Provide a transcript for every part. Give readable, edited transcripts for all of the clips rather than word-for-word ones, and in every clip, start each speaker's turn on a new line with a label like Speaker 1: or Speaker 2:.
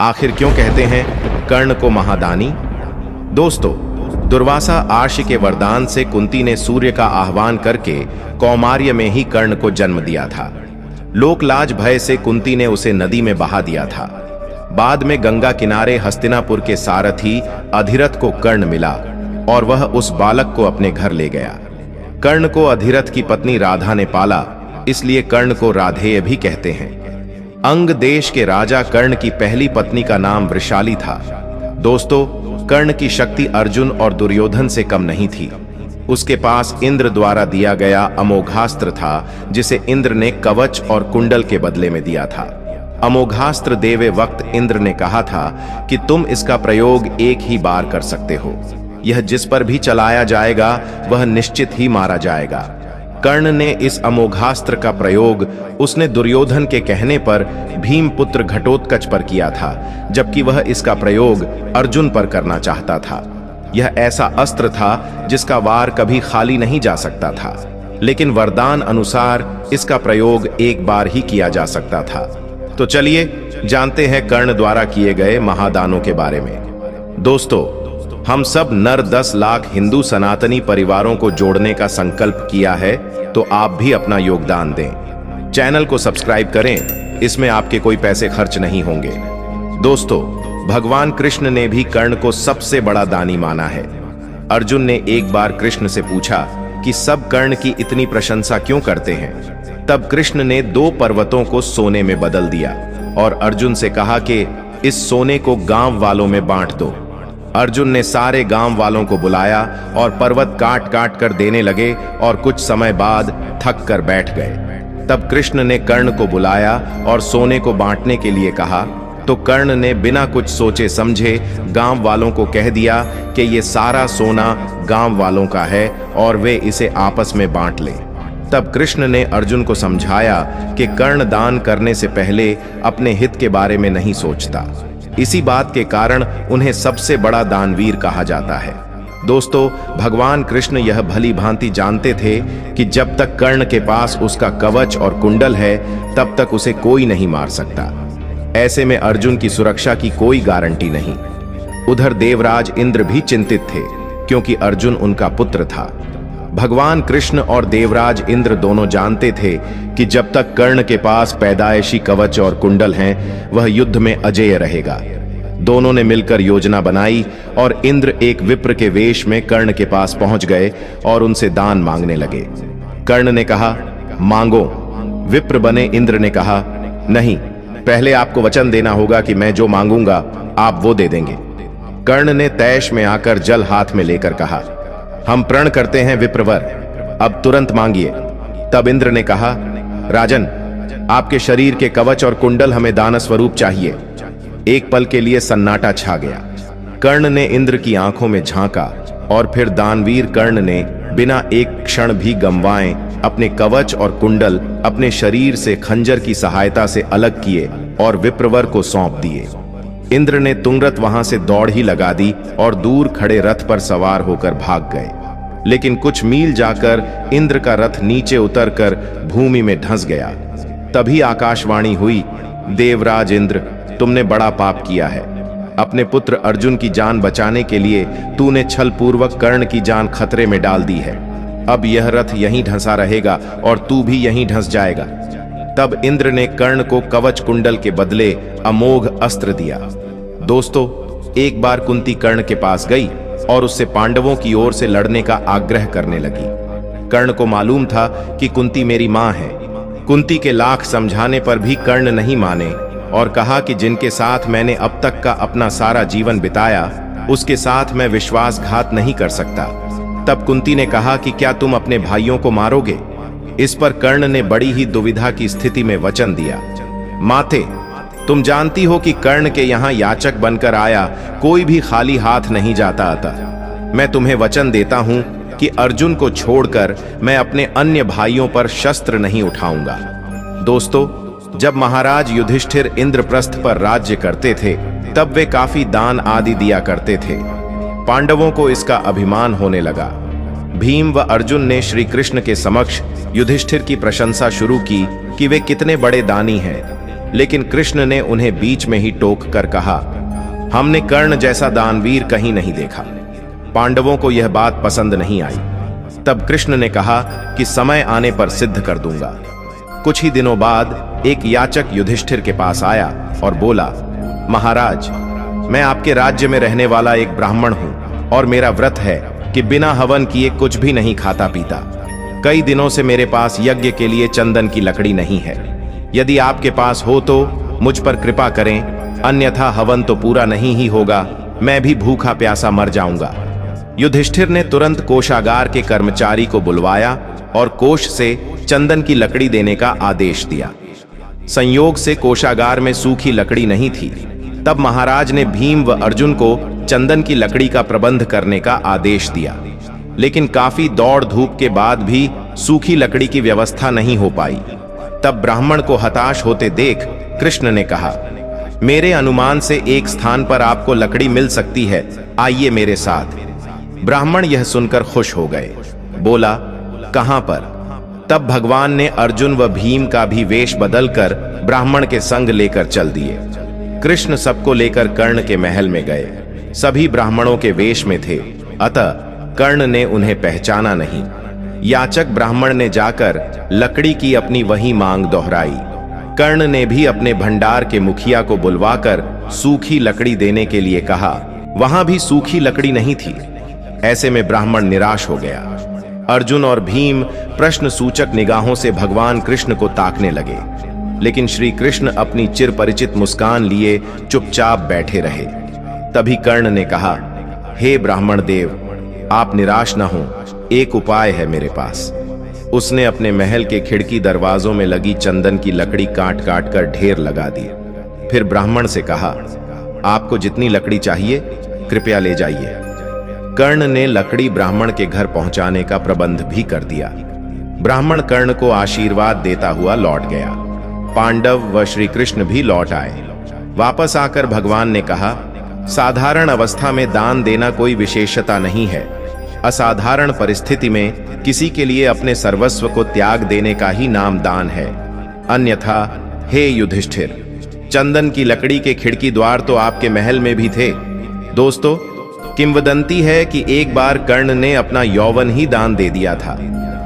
Speaker 1: आखिर क्यों कहते हैं कर्ण को महादानी? दोस्तों, दुर्वासा आर्ष के वरदान से कुंती ने सूर्य का आह्वान करके कौमार्य में ही कर्ण को जन्म दिया था। लोकलाज भय से कुंती ने उसे नदी में बहा दिया था। बाद में गंगा किनारे हस्तिनापुर के सारथी अधिरथ को कर्ण मिला और वह उस बालक को अपने घर ले गया। कर्ण को अधिरथ की पत्नी राधा ने पाला, इसलिए कर्ण को राधेय भी कहते हैं। अंग देश के राजा कर्ण की पहली पत्नी का नाम वृषाली था। दोस्तों, कर्ण की शक्ति अर्जुन और दुर्योधन से कम नहीं थी। उसके पास इंद्र द्वारा दिया गया अमोघास्त्र था, जिसे इंद्र ने कवच और कुंडल के बदले में दिया था। अमोघास्त्र देवे वक्त इंद्र ने कहा था कि तुम इसका प्रयोग एक ही बार कर सकते हो। यह जिस पर भी चलाया जाएगा वह निश्चित ही मारा जाएगा। कर्ण ने इस अमोघास्त्र का प्रयोग उसने दुर्योधन के कहने पर भीमपुत्र घटोत्कच पर किया था, जबकि वह इसका प्रयोग अर्जुन पर करना चाहता था। यह ऐसा अस्त्र था जिसका वार कभी खाली नहीं जा सकता था, लेकिन वरदान अनुसार इसका प्रयोग एक बार ही किया जा सकता था। तो चलिए जानते हैं कर्ण द्वारा किए गए महादानों के बारे में। दोस्तों, हम सब नर 10 लाख हिंदू सनातनी परिवारों को जोड़ने का संकल्प किया है, तो आप भी अपना योगदान दें। चैनल को सब्सक्राइब करें, इसमें आपके कोई पैसे खर्च नहीं होंगे। दोस्तों, भगवान कृष्ण ने भी कर्ण को सबसे बड़ा दानी माना है। अर्जुन ने एक बार कृष्ण से पूछा कि सब कर्ण की इतनी प्रशंसा क्यों करते हैं। तब कृष्ण ने 2 पर्वतों को सोने में बदल दिया और अर्जुन से कहा कि इस सोने को गांव वालों में बांट दो। अर्जुन ने सारे गांव वालों को बुलाया और पर्वत काट काट कर देने लगे और कुछ समय बाद थक कर बैठ गए। तब कृष्ण ने कर्ण को बुलाया और सोने को बांटने के लिए कहा, तो कर्ण ने बिना कुछ सोचे समझे गांव वालों को कह दिया कि ये सारा सोना गांव वालों का है और वे इसे आपस में बांट लें। तब कृष्ण ने अर्जुन को समझाया कि कर्ण दान करने से पहले अपने हित के बारे में नहीं सोचता। इसी बात के कारण उन्हें सबसे बड़ा दानवीर कहा जाता है। दोस्तों, भगवान कृष्ण यह भली भांति जानते थे कि जब तक कर्ण के पास उसका कवच और कुंडल है, तब तक उसे कोई नहीं मार सकता। ऐसे में अर्जुन की सुरक्षा की कोई गारंटी नहीं। उधर देवराज इंद्र भी चिंतित थे, क्योंकि अर्जुन उनका पुत्र था। भगवान कृष्ण और देवराज इंद्र दोनों जानते थे कि जब तक कर्ण के पास पैदाइशी कवच और कुंडल हैं, वह युद्ध में अजेय रहेगा। दोनों ने मिलकर योजना बनाई और इंद्र एक विप्र के वेश में कर्ण के पास पहुंच गए और उनसे दान मांगने लगे। कर्ण ने कहा, मांगो। विप्र बने इंद्र ने कहा, नहीं, पहले आपको वचन देना होगा कि मैं जो मांगूंगा आप वो दे देंगे। कर्ण ने तैश में आकर जल हाथ में लेकर कहा, हम प्रण करते हैं विप्रवर, अब तुरंत मांगिए। तब इंद्र ने कहा, राजन, आपके शरीर के कवच और कुंडल हमें दान स्वरूप चाहिए। एक पल के लिए सन्नाटा छा गया। कर्ण ने इंद्र की आंखों में झांका और फिर दानवीर कर्ण ने बिना एक क्षण भी गंवाए अपने कवच और कुंडल अपने शरीर से खंजर की सहायता से अलग किए और विप्रवर को सौंप दिए। इंद्र ने तुंगरत वहां से दौड़ ही लगा दी और दूर खड़े रथ पर सवार होकर भाग गए। लेकिन कुछ मील जाकर इंद्र का रथ नीचे उतरकर भूमि में धंस गया। तभी आकाशवाणी हुई, देवराज इंद्र, तुमने बड़ा पाप किया है। अपने पुत्र अर्जुन की जान बचाने के लिए तूने छलपूर्वक कर्ण की जान खतरे में डाल दी है। अब यह रथ यहीं धंसा रहेगा और तू भी यहीं धंस जाएगा। तब इंद्र ने कर्ण को कवच कुंडल के बदले अमोघ अस्त्र दिया। दोस्तों, एक बार कुंती कर्ण के पास गई और उससे पांडवों की ओर से लड़ने का आग्रह करने लगी। कर्ण को मालूम था कि कुंती मेरी मां है। कुंती के लाख समझाने पर भी कर्ण नहीं माने और कहा कि जिनके साथ मैंने अब तक का अपना सारा जीवन बिताया, उसके साथ मैं विश्वासघात नहीं कर सकता। तब कुंती ने कहा कि क्या तुम अपने भाइयों को मारोगे? इस पर कर्ण ने बड़ी ही दुविधा की स्थिति में वचन दिया, माते, तुम जानती हो कि कर्ण के यहाँ याचक बनकर आया कोई भी खाली हाथ नहीं जाता आता। मैं तुम्हें वचन देता हूं कि अर्जुन को छोड़कर मैं अपने अन्य भाइयों पर शस्त्र नहीं उठाऊंगा। दोस्तों, जब महाराज युधिष्ठिर इंद्रप्रस्थ पर राज्य करते थे, तब वे काफी दान आदि दिया करते थे। पांडवों को इसका अभिमान होने लगा। भीम व अर्जुन ने श्री कृष्ण के समक्ष युधिष्ठिर की प्रशंसा शुरू की कि वे कितने बड़े दानी हैं। लेकिन कृष्ण ने उन्हें बीच में ही टोक कर कहा, हमने कर्ण जैसा दानवीर कहीं नहीं देखा। पांडवों को यह बात पसंद नहीं आई। तब कृष्ण ने कहा कि समय आने पर सिद्ध कर दूंगा। कुछ ही दिनों बाद एक याचक युधिष्ठिर के पास आया और बोला, महाराज, मैं आपके राज्य में रहने वाला एक ब्राह्मण हूं और मेरा व्रत है कि बिना हवन किए कुछ भी नहीं खाता पीता। कई दिनों से मेरे पास यज्ञ के लिए चंदन की लकड़ी नहीं है। यदि आपके पास हो तो मुझ पर कृपा करें, अन्यथा हवन तो पूरा नहीं ही होगा, मैं भी भूखा प्यासा मर जाऊंगा। युधिष्ठिर ने तुरंत कोषागार के कर्मचारी को बुलवाया और कोष से चंदन की लकड़ी देने का आदेश दिया। संयोग से कोषागार में सूखी लकड़ी नहीं थी। तब महाराज ने भीम व अर्जुन को चंदन की लकड़ी का प्रबंध करने का आदेश दिया, लेकिन काफी दौड़ धूप के बाद भी सूखी लकड़ी की व्यवस्था नहीं हो पाई। तब ब्राह्मण को हताश होते देख कृष्ण ने कहा, मेरे अनुमान से एक स्थान पर आपको लकड़ी मिल सकती है, आइए मेरे साथ। ब्राह्मण यह सुनकर खुश हो गए। बोला, कहां पर? तब भगवान ने अर्जुन व भीम का भी वेश बदलकर ब्राह्मण के संग लेकर चल दिए। कृष्ण सबको लेकर कर्ण के महल में गए। सभी ब्राह्मणों के वेश में थे, अतः कर्ण ने उन्हें पहचाना नहीं। याचक ब्राह्मण ने जाकर लकड़ी की अपनी वही मांग दोहराई। कर्ण ने भी अपने भंडार के मुखिया को बुलवाकर सूखी लकड़ी देने के लिए कहा। वहां भी सूखी लकड़ी नहीं थी। ऐसे में ब्राह्मण निराश हो गया। अर्जुन और भीम प्रश्न सूचक निगाहों से भगवान कृष्ण को ताकने लगे, लेकिन श्री कृष्ण अपनी चिरपरिचित मुस्कान लिए चुपचाप बैठे रहे। तभी कर्ण ने कहा, हे ब्राह्मण देव, आप निराश न हो, एक उपाय है मेरे पास। उसने अपने महल के खिड़की दरवाजों में लगी चंदन की लकड़ी काट काट कर ढेर लगा दी। फिर ब्राह्मण से कहा, आपको जितनी लकड़ी चाहिए कृपया ले जाइए। कर्ण ने लकड़ी ब्राह्मण के घर पहुंचाने का प्रबंध भी कर दिया। ब्राह्मण कर्ण को आशीर्वाद देता हुआ लौट गया। पांडव व श्री कृष्ण भी लौट आए। वापस आकर भगवान ने कहा, साधारण अवस्था में दान देना कोई विशेषता नहीं है। असाधारण परिस्थिति में किसी के लिए अपने सर्वस्व को त्याग देने का ही नाम दान है। अन्यथा हे युधिष्ठिर, चंदन की लकड़ी के खिड़की द्वार तो आपके महल में भी थे। दोस्तों, किंवदंती है कि एक बार कर्ण ने अपना यौवन ही दान दे दिया था।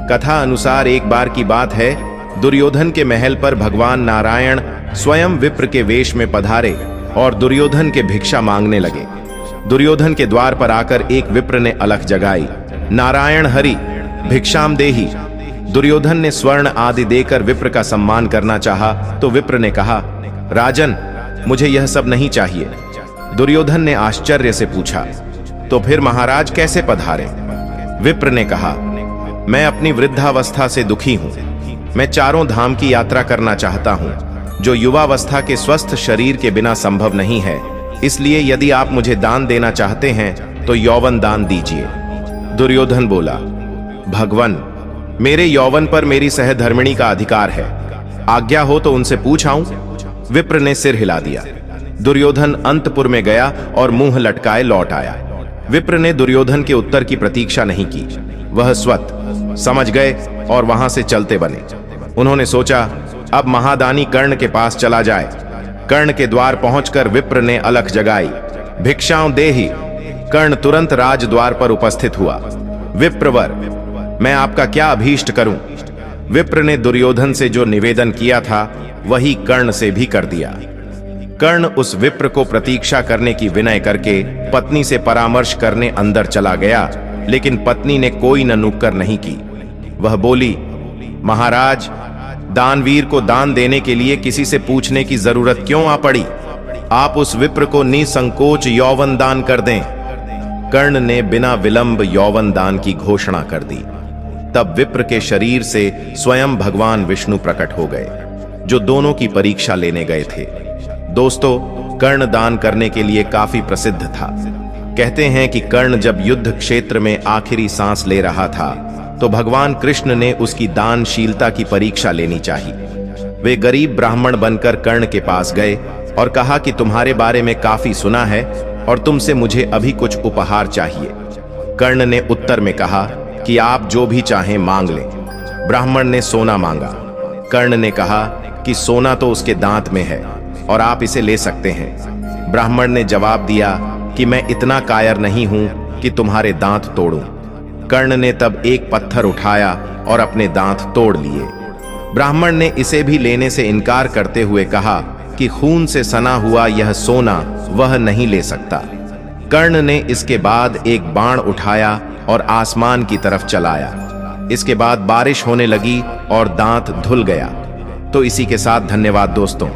Speaker 1: कथा अनुसार एक बार की बात है, दुर्योधन के महल पर भगवान नारायण स्वयं विप्र के वेश में पधारे और दुर्योधन के भिक्षा मांगने लगे। दुर्योधन के द्वार पर आकर एक विप्र ने अलख जगाई, नारायण हरि भिक्षाम देहि। दुर्योधन ने स्वर्ण आदि देकर विप्र का सम्मान करना चाहा तो विप्र ने कहा, राजन, मुझे यह सब नहीं चाहिए। दुर्योधन ने आश्चर्य से पूछा, तो फिर महाराज कैसे पधारे? विप्र ने कहा, मैं अपनी वृद्धावस्था से दुखी हूं। मैं चारों धाम की यात्रा करना चाहता हूं, जो युवावस्था के स्वस्थ शरीर के बिना संभव नहीं है। इसलिए यदि आप मुझे दान देना चाहते हैं तो यौवन दान दीजिए। दुर्योधन बोला, भगवन, मेरे यौवन पर मेरी सहधर्मिणी का अधिकार है। आज्ञा हो तो उनसे पूछ आऊं। विप्र ने सिर हिला दिया। दुर्योधन अंतपुर में गया और मुंह लटकाए लौट आया। विप्र ने दुर्योधन के उत्तर की प्रतीक्षा नहीं की। वह स्वत समझ गए और वहां से चलते बने। उन्होंने सोचा, अब महादानी कर्ण के पास चला जाए। कर्ण के द्वार पहुंचकर विप्र ने अलख जगाई, भिक्षाओं देहि। कर्ण तुरंत राजद्वार पर उपस्थित हुआ। विप्रवर, मैं आपका क्या अभीष्ट करूं? विप्र ने दुर्योधन से जो निवेदन किया था वही कर्ण से भी कर दिया। कर्ण उस विप्र को प्रतीक्षा करने की विनय करके पत्नी से परामर्श करने अंदर चला गया, लेकिन पत्नी ने कोई न नुक्कर नहीं की। वह बोली, महाराज, दानवीर को दान देने के लिए किसी से पूछने की जरूरत क्यों आ पड़ी? आप उस विप्र को निसंकोच यौवन दान कर दें। कर्ण ने बिना विलंब यौवन दान की घोषणा कर दी। तब विप्र के शरीर से स्वयं भगवान विष्णु प्रकट हो गए, जो दोनों की परीक्षा लेने गए थे। दोस्तों, कर्ण दान करने के लिए काफी प्रसिद्ध था। कहते हैं कि कर्ण जब युद्ध क्षेत्र में आखिरी सांस ले रहा था तो भगवान कृष्ण ने उसकी दानशीलता की परीक्षा लेनी चाहिए। वे गरीब ब्राह्मण बनकर कर्ण के पास गए और कहा कि तुम्हारे बारे में काफी सुना है और तुमसे मुझे अभी कुछ उपहार चाहिए। कर्ण ने उत्तर में कहा कि आप जो भी चाहें मांग लें। ब्राह्मण ने सोना मांगा। कर्ण ने कहा कि सोना तो उसके दांत में है और आप इसे ले सकते हैं। ब्राह्मण ने जवाब दिया कि मैं इतना कायर नहीं हूं कि तुम्हारे दांत तोड़ूं। कर्ण ने तब एक पत्थर उठाया और अपने दांत तोड़ लिए। ब्राह्मण ने इसे भी लेने से इनकार करते हुए कहा कि खून से सना हुआ यह सोना वह नहीं ले सकता। कर्ण ने इसके बाद एक बाण उठाया और आसमान की तरफ चलाया। इसके बाद बारिश होने लगी और दांत धुल गया। तो इसी के साथ धन्यवाद दोस्तों।